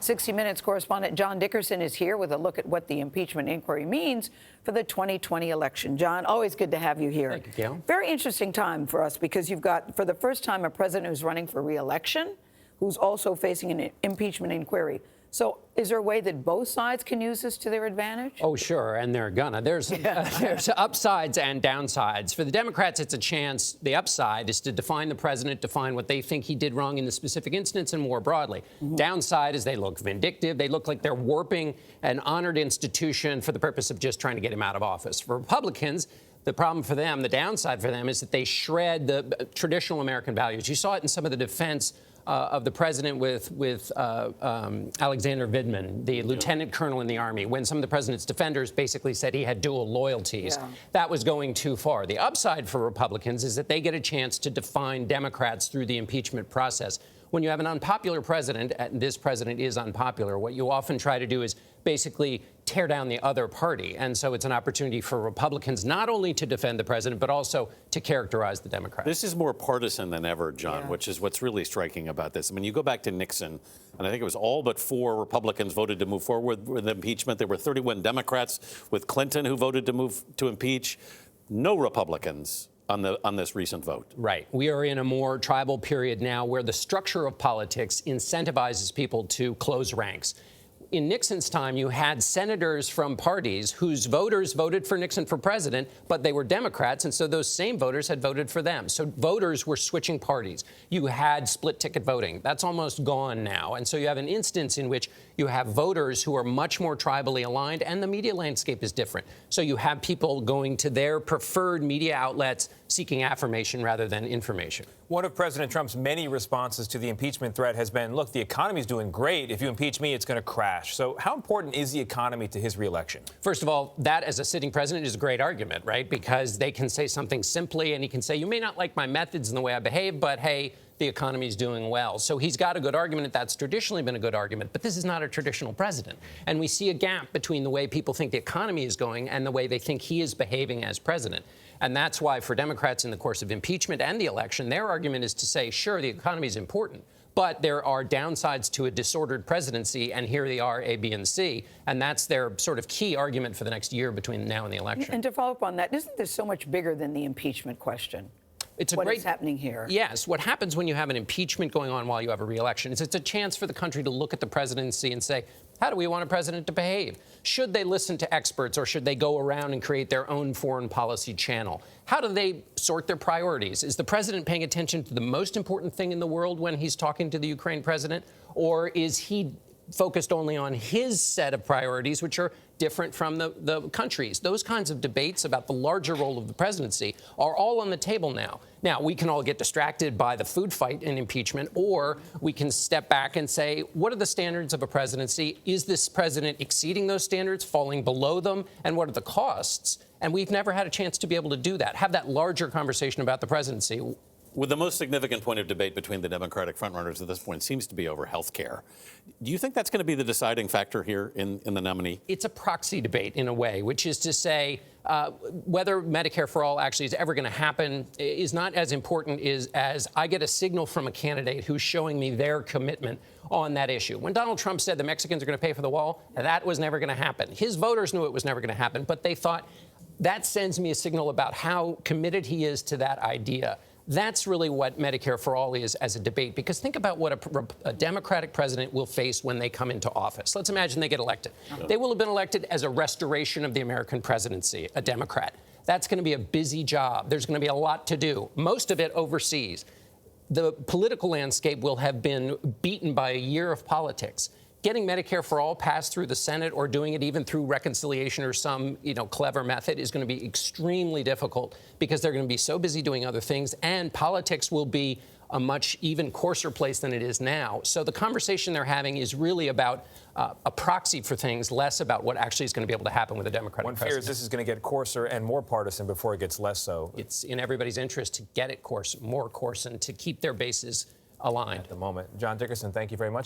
60 Minutes correspondent John Dickerson is here with a look at what the impeachment inquiry means for the 2020 election. John, always good to have you here. Thank you, Gayle. Very interesting time for us because you've got, for the first time, a president who's running for re-election, who's also facing an impeachment inquiry. So is there a way that both sides can use this to their advantage? Oh, sure, and they're gonna. There's upsides and downsides. For the Democrats, it's a chance. The upside is to define the president, define what they think he did wrong in the specific instance and more broadly. Downside is they look vindictive. They look like they're warping an honored institution for the purpose of just trying to get him out of office. For Republicans, the problem for them, the downside for them, is that they shred the traditional American values. You saw it in some of the defense of the president with Alexander Vindman, the lieutenant colonel in the Army, when some of the president's defenders basically said he had dual loyalties. Yeah. That was going too far. The upside for Republicans is that they get a chance to define Democrats through the impeachment process. When you have an unpopular president, and this president is unpopular, what you often try to do is basically tear down the other party. And so it's an opportunity for Republicans not only to defend the president, but also to characterize the Democrats. This is more partisan than ever, John, which is what's really striking about this. I mean, you go back to Nixon, and I think it was all but 4 Republicans voted to move forward with impeachment. There were 31 Democrats with Clinton who voted to move to impeach. No Republicans on this recent vote. Right. We are in a more tribal period now where the structure of politics incentivizes people to close ranks. In Nixon's time, you had senators from parties whose voters voted for Nixon for president, but they were Democrats, and so those same voters had voted for them. So voters were switching parties. You had split-ticket voting. That's almost gone now. And so you have an instance in which you have voters who are much more tribally aligned, and the media landscape is different. So you have people going to their preferred media outlets seeking affirmation rather than information. One of President Trump's many responses to the impeachment threat has been, look, the economy's doing great. If you impeach me, it's going to crash. So how important is the economy to his reelection? First of all, that as a sitting president is a great argument, right? Because they can say something simply, and he can say, you may not like my methods and the way I behave, but hey, the economy is doing well. So he's got a good argument. That's traditionally been a good argument. But this is not a traditional president. And we see a gap between the way people think the economy is going and the way they think he is behaving as president. And that's why for Democrats in the course of impeachment and the election, their argument is to say, sure, the economy is important, but there are downsides to a disordered presidency, and here they are, A, B, and C. And that's their sort of key argument for the next year between now and the election. And to follow up on that, isn't this so much bigger than the impeachment question? What is happening here? Yes. What happens when you have an impeachment going on while you have a re-election is it's a chance for the country to look at the presidency and say, how do we want a president to behave? Should they listen to experts, or should they go around and create their own foreign policy channel? How do they sort their priorities? Is the president paying attention to the most important thing in the world when he's talking to the Ukraine president? Or is he focused only on his set of priorities, which are different from the country's? Those kinds of debates about the larger role of the presidency are all on the table now. Now, we can all get distracted by the food fight in impeachment, or we can step back and say, what are the standards of a presidency? Is this president exceeding those standards, falling below them? And what are the costs? And we've never had a chance to be able to do that, have that larger conversation about the presidency. With the most significant point of debate between the Democratic frontrunners at this point seems to be over health care. Do you think that's going to be the deciding factor here in the nominee? It's a proxy debate in a way, which is to say whether Medicare for All actually is ever going to happen is not as important as I get a signal from a candidate who's showing me their commitment on that issue. When Donald Trump said the Mexicans are going to pay for the wall, that was never going to happen. His voters knew it was never going to happen, but they thought that sends me a signal about how committed he is to that idea. That's really what Medicare for All is as a debate, because think about what a Democratic president will face when they come into office. Let's imagine they get elected. They will have been elected as a restoration of the American presidency, a Democrat. That's going to be a busy job. There's going to be a lot to do, most of it overseas. The political landscape will have been beaten by a year of politics. Getting Medicare for All passed through the Senate, or doing it even through reconciliation or some, clever method, is going to be extremely difficult, because they're going to be so busy doing other things, and politics will be a much even coarser place than it is now. So the conversation they're having is really about a proxy for things, less about what actually is going to be able to happen with a Democratic president. One fears this is going to get coarser and more partisan before it gets less so. It's in everybody's interest to get it more coarse, and to keep their bases aligned. At the moment. John Dickerson, thank you very much.